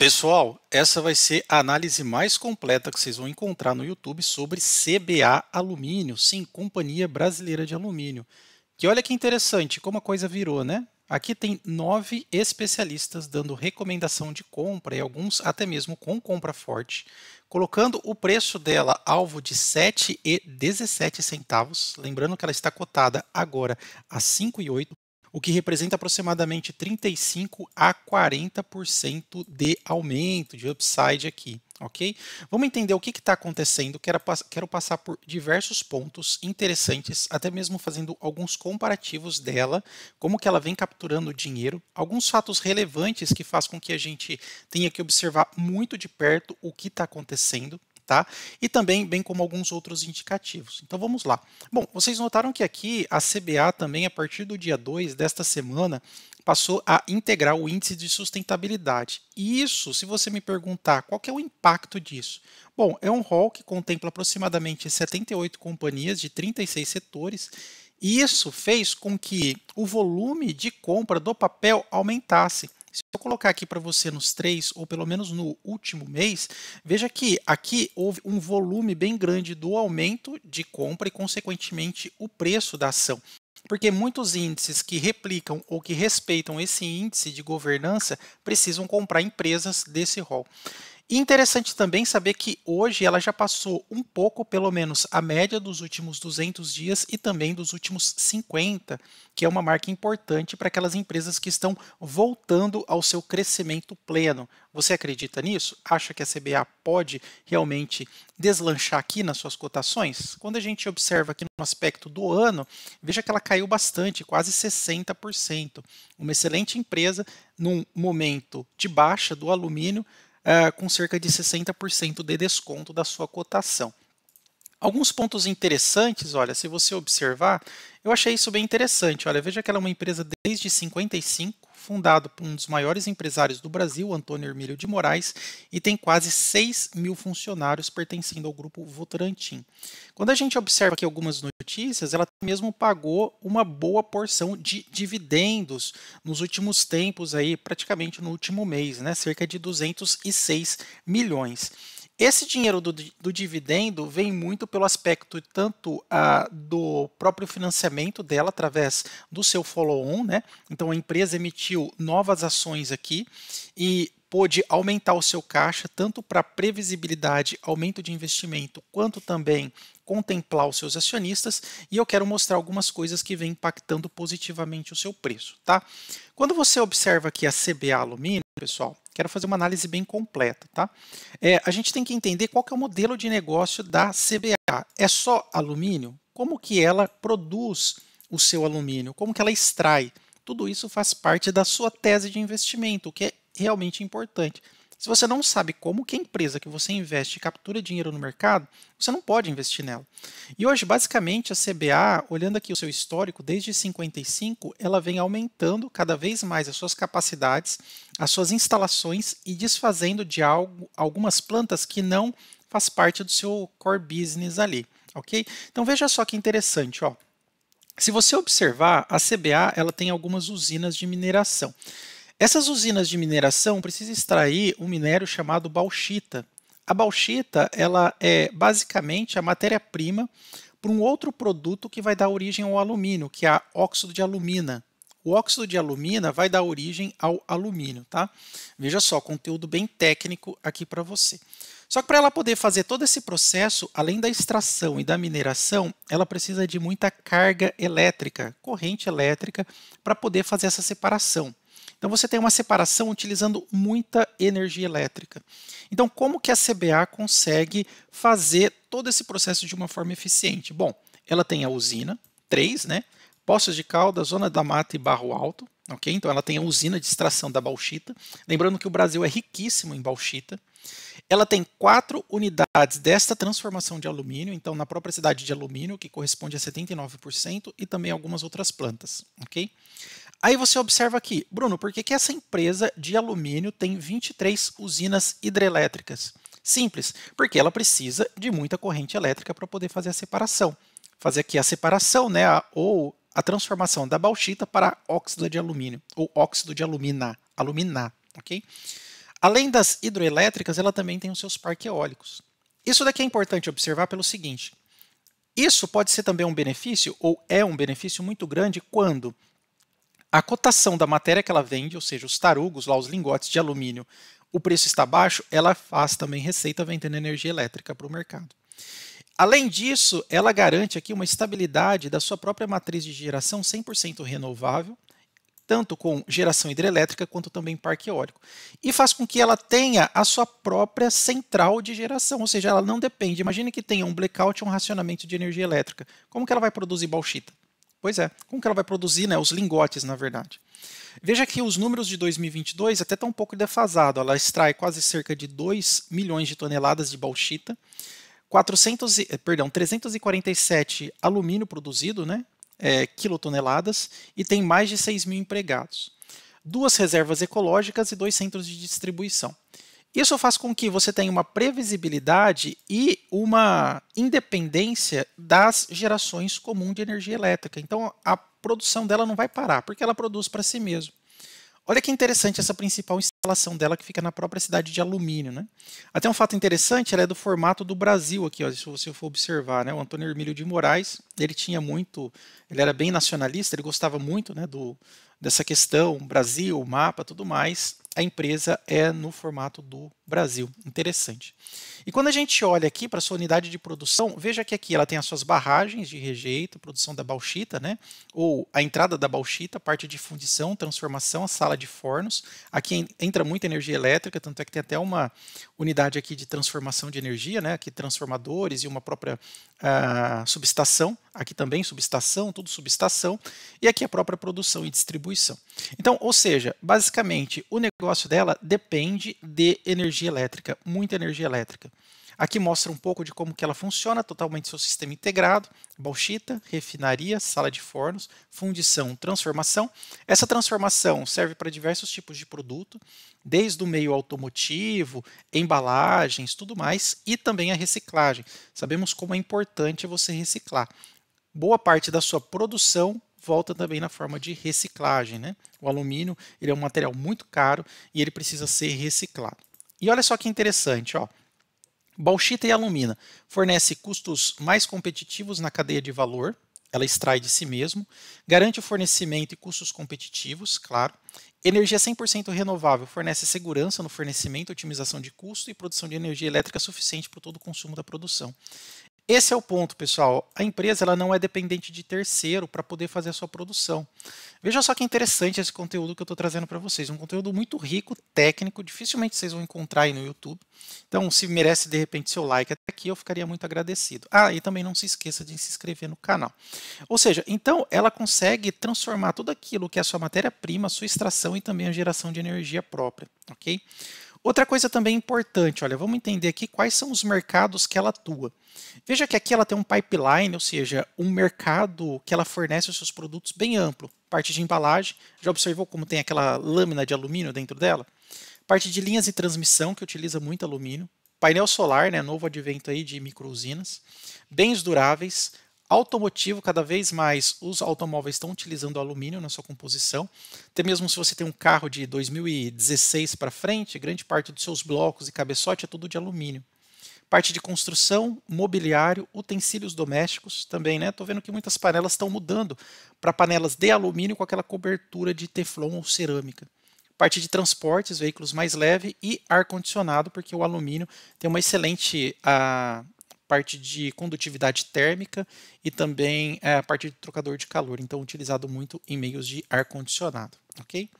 Pessoal, essa vai ser a análise mais completa que vocês vão encontrar no YouTube sobre CBA Alumínio, sim, Companhia Brasileira de Alumínio. Que olha que interessante como a coisa virou, né? Aqui tem 9 especialistas dando recomendação de compra e alguns até mesmo com compra forte, colocando o preço dela alvo de 7,17 centavos, lembrando que ela está cotada agora a 5,8, o que representa aproximadamente 35 a 40% de aumento, de upside aqui, ok? Vamos entender o que está acontecendo, quero passar por diversos pontos interessantes, até mesmo fazendo alguns comparativos dela, como que ela vem capturando dinheiro, alguns fatos relevantes que faz com que a gente tenha que observar muito de perto o que está acontecendo, tá? E também, bem como alguns outros indicativos. Então vamos lá. Bom, vocês notaram que aqui a CBA também, a partir do dia 2 desta semana, passou a integrar o índice de sustentabilidade. E isso, se você me perguntar qual que é o impacto disso? Bom, é um rol que contempla aproximadamente 78 companhias de 36 setores, e isso fez com que o volume de compra do papel aumentasse. Se eu colocar aqui para você nos 3, ou pelo menos no último mês, veja que aqui houve um volume bem grande do aumento de compra e, consequentemente, o preço da ação. Porque muitos índices que replicam ou que respeitam esse índice de governança precisam comprar empresas desse rol. E interessante também saber que hoje ela já passou um pouco, pelo menos, a média dos últimos 200 dias e também dos últimos 50, que é uma marca importante para aquelas empresas que estão voltando ao seu crescimento pleno. Você acredita nisso? Acha que a CBA pode realmente deslanchar aqui nas suas cotações? Quando a gente observa aqui no aspecto do ano, veja que ela caiu bastante, quase 60%. Uma excelente empresa num momento de baixa do alumínio, com cerca de 60% de desconto da sua cotação. Alguns pontos interessantes, olha, se você observar, eu achei isso bem interessante. Olha, veja que ela é uma empresa desde 55, fundada por um dos maiores empresários do Brasil, Antônio Hermílio de Moraes, e tem quase 6 mil funcionários pertencendo ao grupo Votorantim. Quando a gente observa aqui algumas notícias, ela mesmo pagou uma boa porção de dividendos nos últimos tempos, aí, praticamente no último mês, né, cerca de 206 milhões. Esse dinheiro do dividendo vem muito pelo aspecto tanto do próprio financiamento dela, através do seu follow-on, né? Então a empresa emitiu novas ações aqui e pôde aumentar o seu caixa, tanto para previsibilidade, aumento de investimento, quanto também contemplar os seus acionistas, e eu quero mostrar algumas coisas que vêm impactando positivamente o seu preço, tá? Quando você observa aqui a CBA Alumínio, pessoal, quero fazer uma análise bem completa, tá? A gente tem que entender qual que é o modelo de negócio da CBA. É só alumínio? Como que ela produz o seu alumínio? Como que ela extrai? Tudo isso faz parte da sua tese de investimento, o que é realmente importante. Se você não sabe como que a empresa que você investe captura dinheiro no mercado, você não pode investir nela. E hoje, basicamente, a CBA, olhando aqui o seu histórico, desde 55, ela vem aumentando cada vez mais as suas capacidades, as suas instalações e desfazendo de algumas plantas que não faz parte do seu core business ali, ok? Então veja só que interessante, ó. Se você observar, a CBA ela tem algumas usinas de mineração. Essas usinas de mineração precisam extrair um minério chamado bauxita. A bauxita ela é basicamente a matéria-prima para um outro produto que vai dar origem ao alumínio, que é o óxido de alumina. O óxido de alumina vai dar origem ao alumínio, tá? Veja só, conteúdo bem técnico aqui para você. Só que para ela poder fazer todo esse processo, além da extração e da mineração, ela precisa de muita carga elétrica, corrente elétrica, para poder fazer essa separação. Então você tem uma separação utilizando muita energia elétrica. Então como que a CBA consegue fazer todo esse processo de uma forma eficiente? Bom, ela tem a usina, 3, né? Poços de Caldas, Zona da Mata e Barro Alto. Okay? Então ela tem a usina de extração da bauxita. Lembrando que o Brasil é riquíssimo em bauxita. Ela tem 4 unidades desta transformação de alumínio, então na própria cidade de alumínio, que corresponde a 79%, e também algumas outras plantas. Okay? Aí você observa aqui, Bruno, por que essa empresa de alumínio tem 23 usinas hidrelétricas? Simples, porque ela precisa de muita corrente elétrica para poder fazer a separação. Fazer aqui a separação, né, ou a transformação da bauxita para óxido de alumínio, ou óxido de alumina, ok? Além das hidroelétricas, ela também tem os seus parques eólicos. Isso daqui é importante observar pelo seguinte: isso pode ser também um benefício, ou é um benefício muito grande, quando a cotação da matéria que ela vende, ou seja, os tarugos, lá, os lingotes de alumínio, o preço está baixo, ela faz também receita vendendo energia elétrica para o mercado. Além disso, ela garante aqui uma estabilidade da sua própria matriz de geração 100% renovável, tanto com geração hidrelétrica quanto também parque eólico. E faz com que ela tenha a sua própria central de geração, ou seja, ela não depende. Imagine que tenha um blackout, um racionamento de energia elétrica. Como que ela vai produzir bauxita? Pois é, como que ela vai produzir, né, os lingotes, na verdade? Veja que os números de 2022 até estão um pouco defasados. Ela extrai quase cerca de 2 milhões de toneladas de bauxita, 347 alumínio produzido, né, quilotoneladas, e tem mais de 6 mil empregados. 2 reservas ecológicas e 2 centros de distribuição. Isso faz com que você tenha uma previsibilidade e uma independência das gerações comuns de energia elétrica. Então, a produção dela não vai parar, porque ela produz para si mesma. Olha que interessante essa principal instalação dela, que fica na própria cidade de Alumínio, né? Até um fato interessante, ela é do formato do Brasil aqui, ó, se você for observar, né? O Antônio Hermílio de Moraes, ele era bem nacionalista, ele gostava muito, né, dessa questão, Brasil, mapa, tudo mais. A empresa é no formato do Brasil. Interessante. E quando a gente olha aqui para a sua unidade de produção, veja que aqui ela tem as suas barragens de rejeito, produção da bauxita, né? Ou a entrada da bauxita, parte de fundição, transformação, a sala de fornos. Aqui entra muita energia elétrica, tanto é que tem até uma unidade aqui de transformação de energia, né? Aqui transformadores e uma própria subestação. Aqui também subestação, tudo subestação. E aqui a própria produção e distribuição. Então, ou seja, basicamente, o negócio dela depende de energia elétrica, muita energia elétrica. Aqui mostra um pouco de como que ela funciona, totalmente seu sistema integrado, bauxita, refinaria, sala de fornos, fundição, transformação. Essa transformação serve para diversos tipos de produto, desde o meio automotivo, embalagens, tudo mais, e também a reciclagem. Sabemos como é importante você reciclar. Boa parte da sua produção volta também na forma de reciclagem, né? O alumínio, ele é um material muito caro e ele precisa ser reciclado. E olha só que interessante, ó. Bauxita e alumina fornece custos mais competitivos na cadeia de valor, ela extrai de si mesmo, garante o fornecimento e custos competitivos, claro. Energia 100% renovável fornece segurança no fornecimento, otimização de custo e produção de energia elétrica suficiente para todo o consumo da produção. Esse é o ponto, pessoal. A empresa ela não é dependente de terceiro para poder fazer a sua produção. Veja só que interessante esse conteúdo que eu estou trazendo para vocês. Um conteúdo muito rico, técnico, dificilmente vocês vão encontrar aí no YouTube. Então, se merece de repente seu like até aqui, eu ficaria muito agradecido. Ah, e também não se esqueça de se inscrever no canal. Ou seja, então ela consegue transformar tudo aquilo que é a sua matéria-prima, a sua extração e também a geração de energia própria, ok? Outra coisa também importante, olha, vamos entender aqui quais são os mercados que ela atua. Veja que aqui ela tem um pipeline, ou seja, um mercado que ela fornece os seus produtos bem amplo. Parte de embalagem, já observou como tem aquela lâmina de alumínio dentro dela? Parte de linhas de transmissão, que utiliza muito alumínio. Painel solar, né, novo advento aí de micro-usinas. Bens duráveis. Automotivo, cada vez mais os automóveis estão utilizando alumínio na sua composição. Até mesmo se você tem um carro de 2016 para frente, grande parte dos seus blocos e cabeçote é tudo de alumínio. Parte de construção, mobiliário, utensílios domésticos também, né? Estou vendo que muitas panelas estão mudando para panelas de alumínio com aquela cobertura de teflon ou cerâmica. Parte de transportes, veículos mais leves e ar-condicionado, porque o alumínio tem uma excelente parte de condutividade térmica e também a parte de trocador de calor, então utilizado muito em meios de ar-condicionado, ok?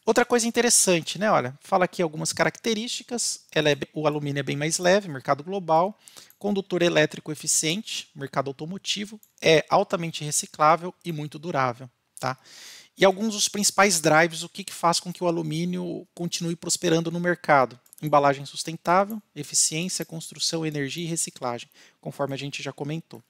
Outra coisa interessante, né? Olha, fala aqui algumas características. O alumínio é bem mais leve, mercado global, condutor elétrico eficiente, mercado automotivo, é altamente reciclável e muito durável, tá? E alguns dos principais drives, o que faz com que o alumínio continue prosperando no mercado? Embalagem sustentável, eficiência, construção, energia e reciclagem, conforme a gente já comentou.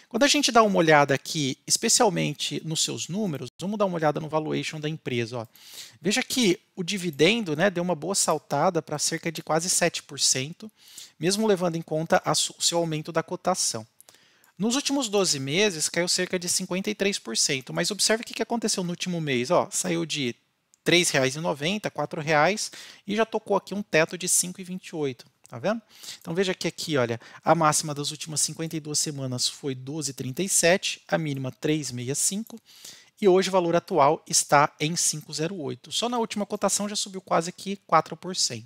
Quando a gente dá uma olhada aqui, especialmente nos seus números, vamos dar uma olhada no valuation da empresa. Ó. Veja que o dividendo, né, deu uma boa saltada para cerca de quase 7%, mesmo levando em conta o seu aumento da cotação. Nos últimos 12 meses, caiu cerca de 53%, mas observe o que aconteceu no último mês. Ó, saiu de R$ 3,90, R$ 4,00 e já tocou aqui um teto de 5,28. Tá vendo? Então veja que aqui, olha, a máxima das últimas 52 semanas foi 12,37, a mínima 3,65 e hoje o valor atual está em 5,08. Só na última cotação já subiu quase que 4%.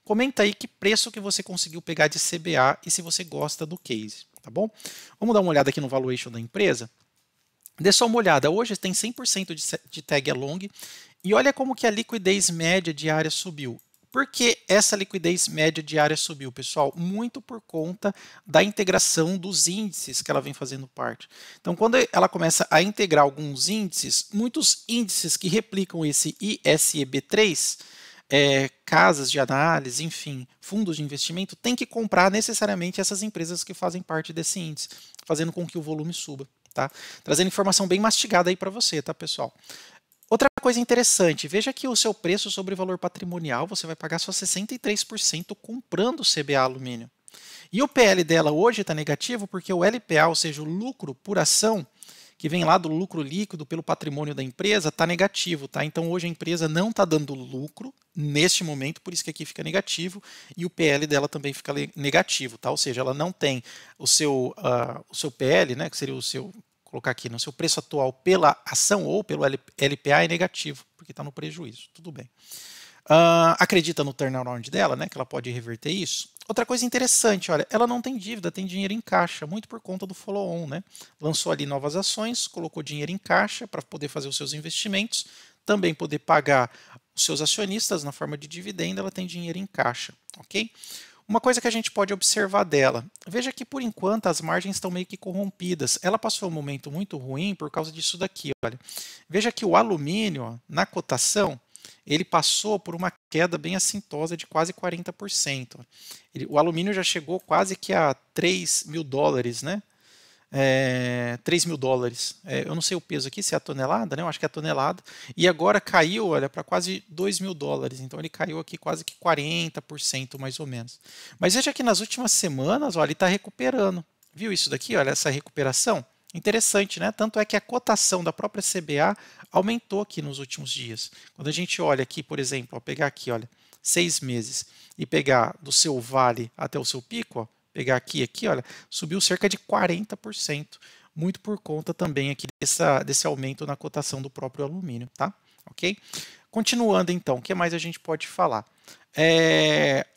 Comenta aí que preço que você conseguiu pegar de CBA e se você gosta do case, tá bom? Vamos dar uma olhada aqui no valuation da empresa. Dê só uma olhada, hoje tem 100% de tag along e olha como que a liquidez média diária subiu. Por que essa liquidez média diária subiu, pessoal? Muito por conta da integração dos índices que ela vem fazendo parte. Então, quando ela começa a integrar alguns índices, muitos índices que replicam esse ISEB3, casas de análise, enfim, fundos de investimento, tem que comprar necessariamente essas empresas que fazem parte desse índice, fazendo com que o volume suba. Tá? Trazendo informação bem mastigada aí para você, tá, pessoal? Outra coisa interessante, veja que o seu preço sobre valor patrimonial, você vai pagar só 63% comprando o CBA Alumínio. E o PL dela hoje está negativo porque o LPA, ou seja, o lucro por ação, que vem lá do lucro líquido pelo patrimônio da empresa, está negativo. Tá? Então hoje a empresa não está dando lucro neste momento, por isso que aqui fica negativo, e o PL dela também fica negativo. Tá? Ou seja, ela não tem o seu PL, né, que seria o seu... colocar aqui no seu preço atual pela ação ou pelo LPA é negativo, porque está no prejuízo. Tudo bem. Acredita no turnaround dela, né, que ela pode reverter isso? Outra coisa interessante, olha, ela não tem dívida, tem dinheiro em caixa, muito por conta do follow-on, né? Lançou ali novas ações, colocou dinheiro em caixa para poder fazer os seus investimentos, também poder pagar os seus acionistas na forma de dividendo, ela tem dinheiro em caixa, ok? Uma coisa que a gente pode observar dela, veja que por enquanto as margens estão meio que corrompidas. Ela passou um momento muito ruim por causa disso daqui. Olha. Veja que o alumínio, ó, na cotação, ele passou por uma queda bem assintosa de quase 40%. O alumínio já chegou quase que a $3.000, né? 3 mil dólares. Eu não sei o peso aqui, se é a tonelada, né? Eu acho que é a tonelada. E agora caiu, olha, para quase 2 mil dólares. Então ele caiu aqui quase que 40% mais ou menos. Mas veja que nas últimas semanas, olha, ele está recuperando. Viu isso daqui? Olha, essa recuperação. Interessante, né? Tanto é que a cotação da própria CBA aumentou aqui nos últimos dias. Quando a gente olha aqui, por exemplo, pegar aqui, olha, 6 meses e pegar do seu vale até o seu pico, ó, pegar aqui, olha, subiu cerca de 40%, muito por conta também aqui desse aumento na cotação do próprio alumínio, tá? Ok? Continuando então, o que mais a gente pode falar?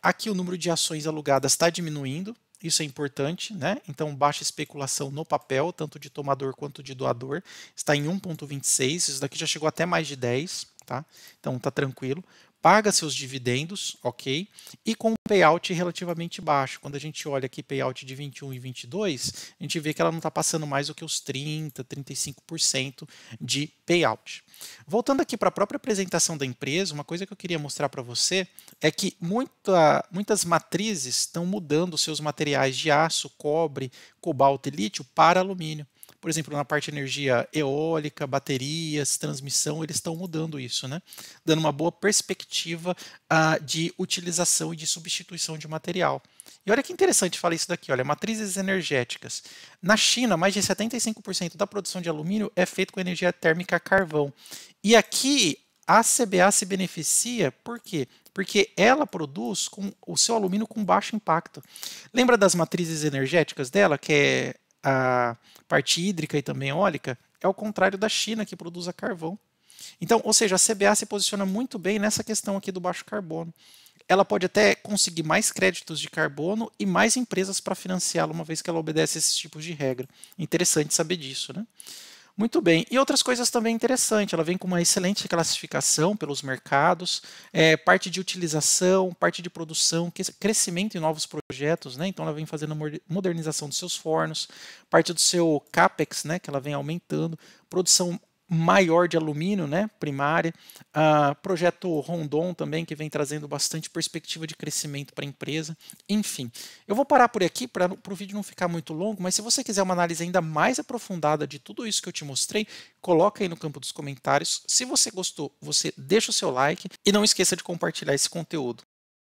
Aqui o número de ações alugadas está diminuindo, isso é importante, né? Então, baixa especulação no papel, tanto de tomador quanto de doador, está em 1,26, isso daqui já chegou até mais de 10, tá? Então, tá tranquilo. Paga seus dividendos, ok? E com um payout relativamente baixo. Quando a gente olha aqui payout de 21 e 22, a gente vê que ela não está passando mais do que os 30, 35% de payout. Voltando aqui para a própria apresentação da empresa, uma coisa que eu queria mostrar para você é que muitas matrizes estão mudando seus materiais de aço, cobre, cobalto e lítio para alumínio. Por exemplo, na parte de energia eólica, baterias, transmissão, eles estão mudando isso, né? Dando uma boa perspectiva de utilização e de substituição de material. E olha que interessante falar isso daqui, olha, matrizes energéticas. Na China, mais de 75% da produção de alumínio é feito com energia térmica a carvão. E aqui a CBA se beneficia, por quê? Porque ela produz o seu alumínio com baixo impacto. Lembra das matrizes energéticas dela, que é a parte hídrica e também eólica? É o contrário da China, que produz a carvão. Então, ou seja, a CBA se posiciona muito bem nessa questão aqui do baixo carbono. Ela pode até conseguir mais créditos de carbono e mais empresas para financiá-la, uma vez que ela obedece a esses tipos de regra. Interessante saber disso, né? Muito bem. E outras coisas também interessantes. Ela vem com uma excelente classificação pelos mercados, parte de utilização, parte de produção, crescimento em novos projetos, né? Então ela vem fazendo a modernização dos seus fornos, parte do seu CAPEX, né? Que ela vem aumentando, produção maior de alumínio, né, primária, projeto Rondon também, que vem trazendo bastante perspectiva de crescimento para a empresa, enfim. Eu vou parar por aqui para o vídeo não ficar muito longo, mas se você quiser uma análise ainda mais aprofundada de tudo isso que eu te mostrei, coloca aí no campo dos comentários. Se você gostou, você deixa o seu like e não esqueça de compartilhar esse conteúdo.